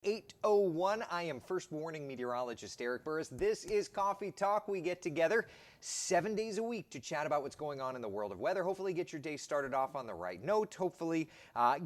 8:01. I am first warning meteorologist Eric Burris. This is Coffee Talk. We get together 7 days a week to chat about what's going on in the world of weather. Hopefully get your day started off on the right note. Hopefully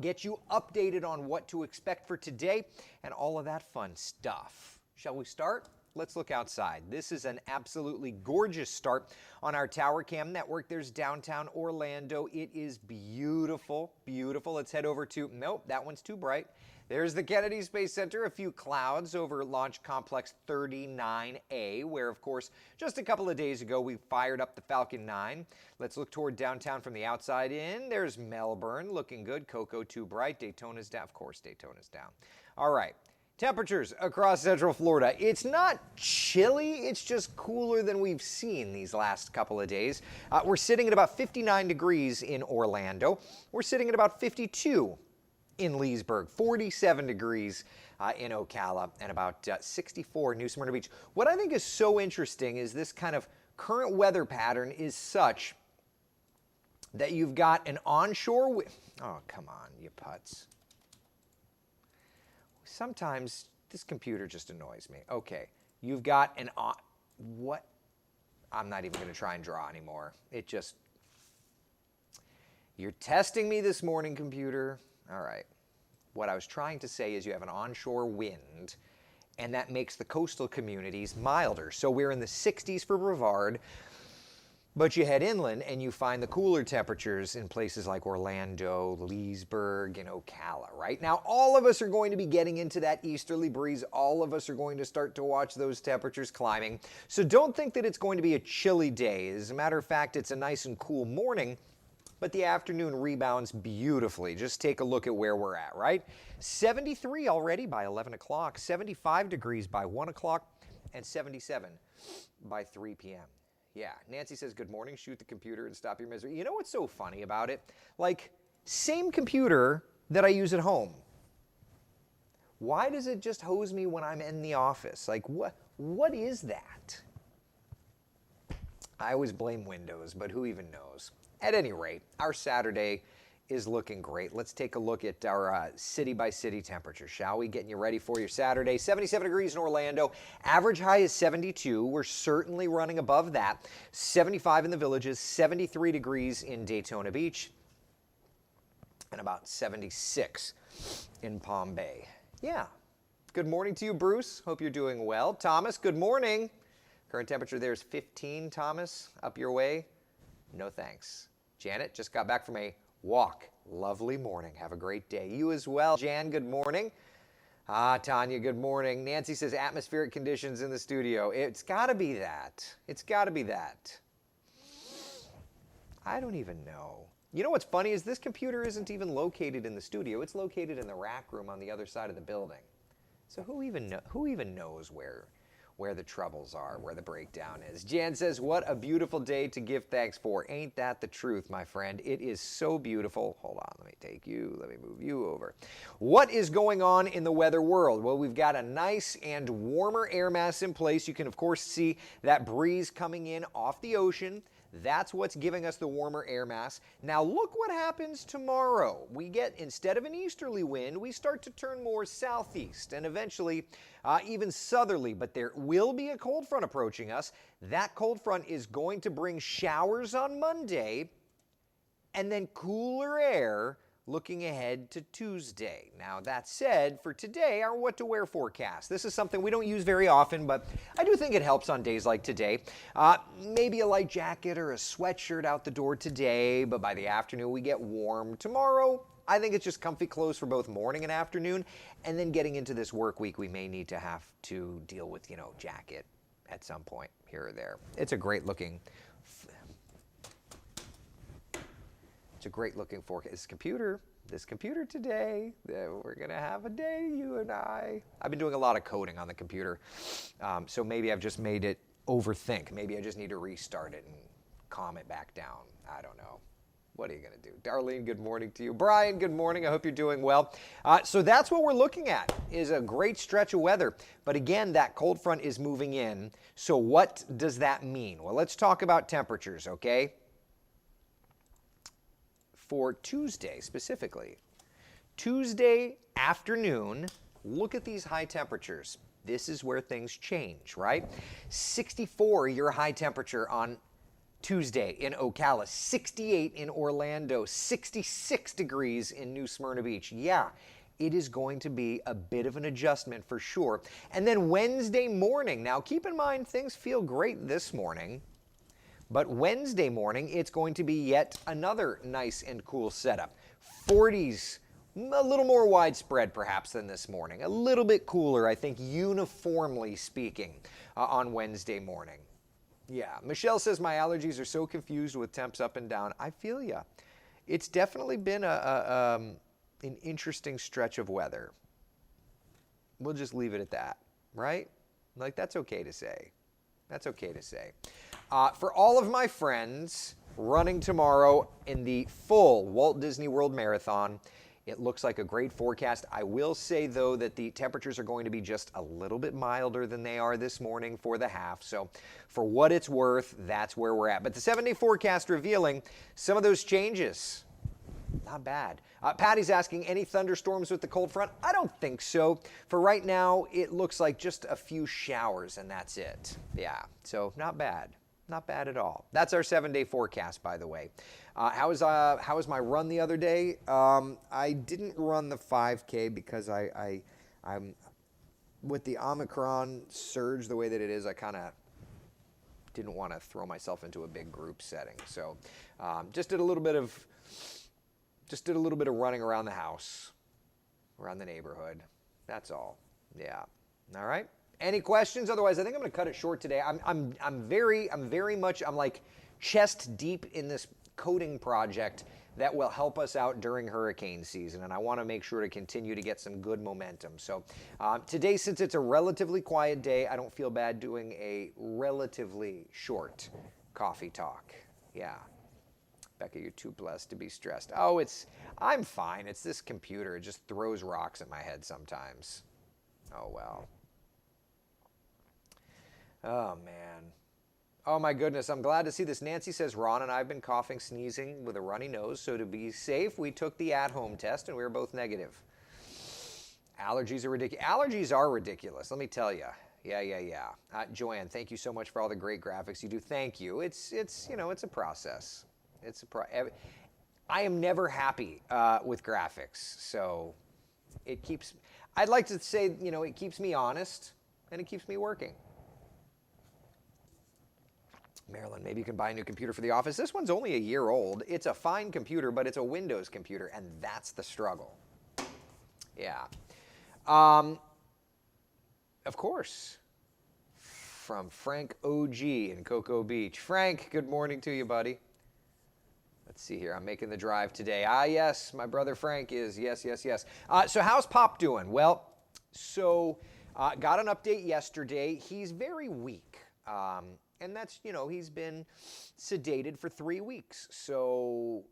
get you updated on what to expect for today and all of that fun stuff. Shall we start? Let's look outside. This is an absolutely gorgeous start on our Tower Cam network. There's downtown Orlando. It is beautiful, beautiful. Let's head over to, nope, that one's too bright. There's the Kennedy Space Center, a few clouds over Launch Complex 39A, where, of course, just a couple of days ago, we fired up the Falcon 9. Let's look toward downtown from the outside in. There's Melbourne, looking good. Cocoa, too bright. Daytona's down. Of course, Daytona's down. All right. Temperatures across Central Florida. It's not chilly, it's just cooler than we've seen these last couple of days. We're sitting at about 59 degrees in Orlando. We're sitting at about 52 in Leesburg, 47 degrees in Ocala, and about 64 in New Smyrna Beach. What I think is so interesting is this kind of current weather pattern is such that you've got an onshore oh, come on, you putz. Sometimes this computer just annoys me. Okay, you've got an what? I'm not even going to try and draw anymore. It just, you're testing me this morning, computer. All right. What I was trying to say is you have an onshore wind, and that makes the coastal communities milder. So we're in the 60s for Brevard, but you head inland and you find the cooler temperatures in places like Orlando, Leesburg, and Ocala. Right now, all of us are going to be getting into that easterly breeze. All of us are going to start to watch those temperatures climbing. So don't think that it's going to be a chilly day. As a matter of fact, it's a nice and cool morning, but the afternoon rebounds beautifully. Just take a look at where we're at, right? 73 already by 11 o'clock, 75 degrees by 1 o'clock, and 77 by 3 p.m. Yeah, Nancy says, good morning, shoot the computer and stop your misery. You know what's so funny about it? Like, same computer that I use at home. Why does it just hose me when I'm in the office? Like, what is that? I always blame Windows, but who even knows? At any rate, our Saturday is looking great. Let's take a look at our city-by-city temperature, shall we? Getting you ready for your Saturday. 77 degrees in Orlando. Average high is 72. We're certainly running above that. 75 in the Villages, 73 degrees in Daytona Beach, and about 76 in Palm Bay. Yeah. Good morning to you, Bruce. Hope you're doing well. Thomas, good morning. Current temperature there is 15, Thomas. Up your way? No thanks. Janet just got back from a walk. Lovely morning. Have a great day. You as well. Jan, good morning. Tanya, good morning. Nancy says atmospheric conditions in the studio. It's got to be that. It's got to be that. I don't even know. You know what's funny is this computer isn't even located in the studio. It's located in the rack room on the other side of the building. So who even knows where the troubles are, where the breakdown is. Jan says, what a beautiful day to give thanks for. Ain't that the truth, my friend? It is so beautiful. Hold on, let me move you over. What is going on in the weather world? Well, we've got a nice and warmer air mass in place. You can, of course, see that breeze coming in off the ocean. That's what's giving us the warmer air mass. Now look what happens tomorrow. We get, instead of an easterly wind, we start to turn more southeast and eventually even southerly, but there will be a cold front approaching us. That cold front is going to bring showers on Monday and then cooler air looking ahead to Tuesday. Now that said, for today, our what to wear forecast. This is something we don't use very often, but I do think it helps on days like today. Maybe a light jacket or a sweatshirt out the door today, but by the afternoon we get warm. Tomorrow, I think it's just comfy clothes for both morning and afternoon, and then getting into this work week, we may need to have to deal with, jacket at some point here or there. It's a great looking forecast. This computer today, we're going to have a day, you and I. I've been doing a lot of coding on the computer, so maybe I've just made it overthink. Maybe I just need to restart it and calm it back down. I don't know. What are you going to do? Darlene, good morning to you. Brian, good morning. I hope you're doing well. So that's what we're looking at, is a great stretch of weather. But again, that cold front is moving in. So what does that mean? Well, let's talk about temperatures, okay? For Tuesday specifically. Tuesday afternoon, look at these high temperatures. This is where things change, right? 64 your high temperature on Tuesday in Ocala, 68 in Orlando, 66 degrees in New Smyrna Beach. Yeah, it is going to be a bit of an adjustment for sure. And then Wednesday morning, now keep in mind things feel great this morning, but Wednesday morning it's going to be yet another nice and cool setup. 40s, a little more widespread perhaps than this morning. A little bit cooler, I think, uniformly speaking, on Wednesday morning. Yeah, Michelle says my allergies are so confused with temps up and down. I feel ya. It's definitely been an interesting stretch of weather. We'll just leave it at that, right? Like, that's okay to say. That's okay to say. For all of my friends running tomorrow in the full Walt Disney World Marathon, it looks like a great forecast. I will say, though, that the temperatures are going to be just a little bit milder than they are this morning for the half. So for what it's worth, that's where we're at. But the 7-day forecast revealing some of those changes. Not bad. Patty's asking, any thunderstorms with the cold front? I don't think so. For right now, it looks like just a few showers, and that's it. Yeah, so not bad. Not bad at all. That's our 7-day forecast, by the way. How was my run the other day? I didn't run the 5K because I'm with the Omicron surge the way that it is. I kind of didn't want to throw myself into a big group setting, so just did a little bit of running around the house, around the neighborhood. That's all. Yeah. All right. Any questions? Otherwise, I think I'm going to cut it short today. I'm very much like chest deep in this coding project that will help us out during hurricane season, and I want to make sure to continue to get some good momentum. So today, since it's a relatively quiet day, I don't feel bad doing a relatively short coffee talk. Yeah. Becca, you're too blessed to be stressed. Oh, I'm fine. It's this computer. It just throws rocks at my head sometimes. Oh, well. Oh, man. Oh, my goodness. I'm glad to see this. Nancy says, Ron and I have been coughing, sneezing with a runny nose, so to be safe, we took the at-home test, and we were both negative. Allergies are ridiculous. Allergies are ridiculous, let me tell you. Yeah. Joanne, thank you so much for all the great graphics you do. Thank you. It's a process. I am never happy with graphics, so I'd like to say, it keeps me honest, and it keeps me working. Marilyn, maybe you can buy a new computer for the office. This one's only a year old. It's a fine computer, but it's a Windows computer, and that's the struggle. Yeah. Of course. From Frank OG in Cocoa Beach. Frank, good morning to you, buddy. Let's see here. I'm making the drive today. Yes, my brother Frank is. Yes. So how's Pop doing? Well, got an update yesterday. He's very weak. And that's, he's been sedated for 3 weeks. So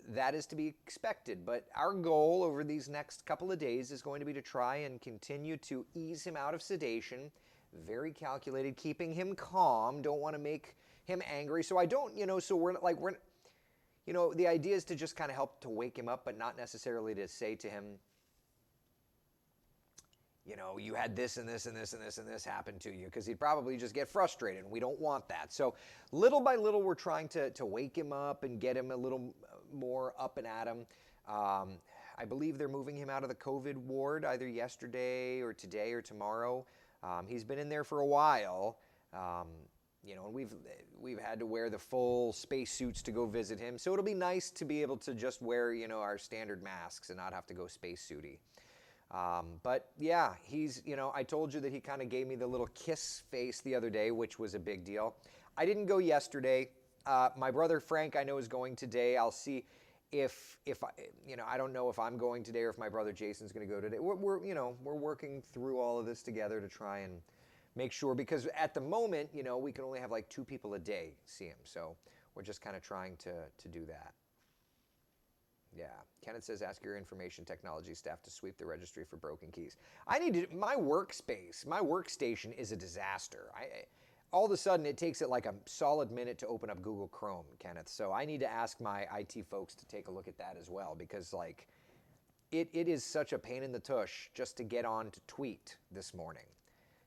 that is to be expected. But our goal over these next couple of days is going to be to try and continue to ease him out of sedation. Very calculated, keeping him calm. Don't want to make him angry. So I don't, the idea is to just kind of help to wake him up, but not necessarily to say to him, you had this and this and this and this and this happen to you, because he'd probably just get frustrated, and we don't want that. So little by little, we're trying to wake him up and get him a little more up and at him. I believe they're moving him out of the COVID ward either yesterday or today or tomorrow. He's been in there for a while, and we've had to wear the full space suits to go visit him. So it'll be nice to be able to just wear, our standard masks and not have to go space suity. But yeah, he's, I told you that he kind of gave me the little kiss face the other day, which was a big deal. I didn't go yesterday. My brother Frank, I know, is going today. I'll see if I don't know if I'm going today or if my brother Jason's going to go today. We're working through all of this together to try and make sure, because at the moment, we can only have like 2 people a day see him. So we're just kind of trying to do that. Yeah. Kenneth says, ask your information technology staff to sweep the registry for broken keys. My workstation is a disaster. All of a sudden, it takes it like a solid minute to open up Google Chrome, Kenneth. So I need to ask my IT folks to take a look at that as well, because It is such a pain in the tush just to get on to tweet this morning.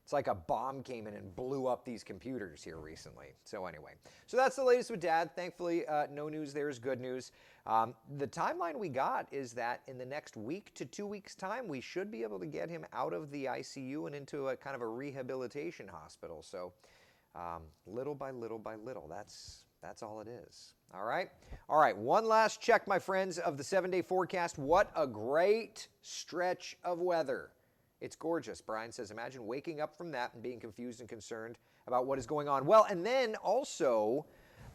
It's like a bomb came in and blew up these computers here recently. So anyway, so that's the latest with Dad. Thankfully, no news there is good news. The timeline we got is that in the next week to 2 weeks' time, we should be able to get him out of the ICU and into a kind of a rehabilitation hospital. So little by little by little, that's all it is. All right. All right. One last check, my friends, of the 7-day forecast. What a great stretch of weather. It's gorgeous. Brian says, imagine waking up from that and being confused and concerned about what is going on. Well, and then also,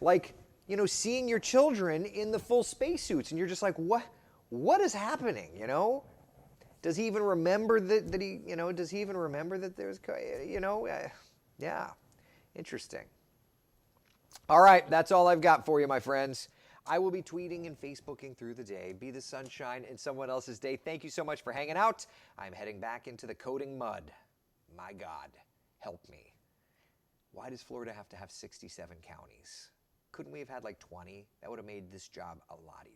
like, you know, seeing your children in the full spacesuits, and you're just like, what is happening, you know? Does he even remember that he, you know, does he even remember that there's, you know, yeah, interesting. All right, that's all I've got for you, my friends. I will be tweeting and Facebooking through the day. Be the sunshine in someone else's day. Thank you so much for hanging out. I'm heading back into the coding mud. My God, help me. Why does Florida have to have 67 counties? Couldn't we have had like 20? That would have made this job a lot easier.